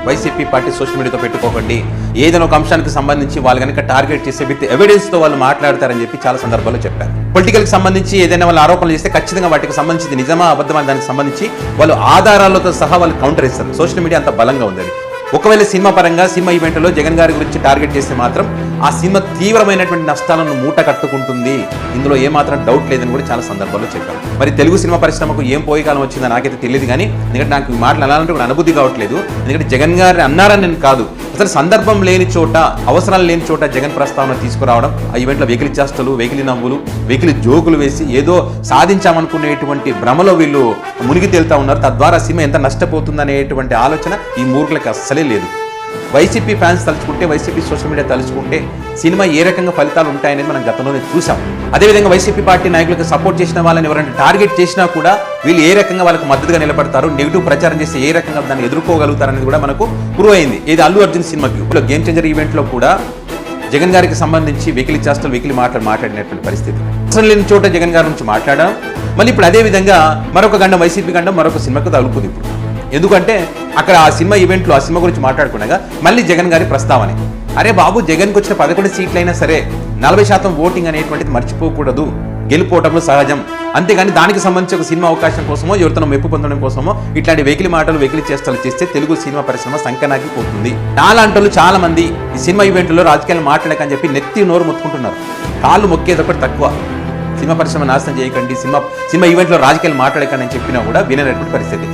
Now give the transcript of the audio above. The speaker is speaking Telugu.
వైసీపీ పార్టీ సోషల్ మీడియాతో పెట్టుకోకండి, ఏదైనా ఒక అంశానికి సంబంధించి వాళ్ళు కనుక టార్గెట్ చేసే విత్ ఎవిడెన్స్తో వాళ్ళు మాట్లాడతారని చెప్పి చాలా సందర్భాల్లో చెప్పారు. పొలిటికల్కి సంబంధించి ఏదైనా వాళ్ళు ఆరోపణలు చేస్తే ఖచ్చితంగా వాటికి సంబంధించి నిజమా అబద్ధమా దానికి సంబంధించి వాళ్ళు ఆధారాలతో సహా వాళ్ళు కౌంటర్ ఇస్తారు. సోషల్ మీడియా అంత బలంగా ఉందని. ఒకవేళ సినిమా పరంగా సినిమా ఈవెంట్లో జగన్ గారి గురించి టార్గెట్ చేస్తే మాత్రం ఆ సినిమా తీవ్రమైనటువంటి నష్టాలను మూట కట్టుకుంటుంది, ఇందులో ఏమాత్రం డౌట్ లేదని కూడా చాలా సందర్భాల్లో చెప్పారు. మరి తెలుగు సినిమా పరిశ్రమకు ఏం పోయేకాలం వచ్చిందో నాకైతే తెలియదు, కానీ ఎందుకంటే నాకు ఈ మాటలు అనాలంటే కూడా అనుభూతి కావట్లేదు. ఎందుకంటే జగన్ గారిని అన్నారని నేను కాదు, అసలు సందర్భం లేని చోట, అవసరాలు లేని చోట జగన్ ప్రస్తావన తీసుకురావడం, ఆ ఈవెంట్లో వెకిలి చేష్టలు, వెకిలి నవ్వులు, వెకిలి జోకులు వేసి ఏదో సాధించామనుకునేటువంటి భ్రమలో వీళ్ళు మునిగి తేలుతా ఉన్నారు. తద్వారా సినిమా ఎంత నష్టపోతుందనేటువంటి ఆలోచన ఈ మూర్ఖులకి అస్సలే లేదు. వైసీపీ ఫ్యాన్స్ తలుచుకుంటే, వైసీపీ సోషల్ మీడియా తలుచుకుంటే సినిమా ఏ రకంగా ఫలితాలు ఉంటాయనేది మనం గతంలోనే చూసాం. అదేవిధంగా వైసీపీ పార్టీ నాయకులకు సపోర్ట్ చేసిన వాళ్ళని ఎవరైనా టార్గెట్ చేసినా కూడా వీళ్ళు ఏ రకంగా వాళ్ళకి మద్దతుగా నిలబడతారు, నెగిటివ్ ప్రచారం చేసి ఏ రకంగా దాన్ని ఎదుర్కోగలుగుతారనేది కూడా మనకు ప్రూవ్ అయింది. ఇది అల్లు అర్జున్ సినిమాకి గేమ్ చేంజర్ ఈవెంట్లో కూడా జగన్ గారికి సంబంధించి వెకిలి చేష్టలు, వెకిలి మాట్లాడినటువంటి పరిస్థితి. అసలు లేని చోట జగన్ గారి నుంచి మాట్లాడడం, మళ్ళీ ఇప్పుడు అదే విధంగా మరొక గండం వైసీపీ గండం మరొక సినిమాకు తగులుకుంది ఇప్పుడు. ఎందుకంటే అక్కడ ఆ సినిమా ఈవెంట్లో ఆ సినిమా గురించి మాట్లాడుకున్నాగా మళ్ళీ జగన్ గారి ప్రస్తావన. అరే బాబు, జగన్కి వచ్చిన 11 సీట్లైనా సరే 40% ఓటింగ్ అనేటువంటిది మర్చిపోకూడదు, గెలుపోవటంలో సహజం. అంతేగాని దానికి సంబంధించి ఒక సినిమా అవకాశం కోసమో, ఎవరితో మెప్పు పొందడం కోసమో ఇట్లాంటి వెకిలి మాటలు, వెకిలి చేష్టలు చేస్తే తెలుగు సినిమా పరిశ్రమ సంకనాకి పోతుంది. నాలాంటి చాలా మంది ఈ సినిమా ఈవెంట్లో రాజకీయాలు మాట్లాడకని చెప్పి నెత్తి నోరు మొత్తుకుంటున్నారు. కాళ్ళు మొక్కేది ఒకటి తక్కువ. సినిమా పరిశ్రమ నాశనం చేయకండి, సినిమా ఈవెంట్లో రాజకీయాలు మాట్లాడకండి అని చెప్పినా కూడా విననటువంటి పరిస్థితి.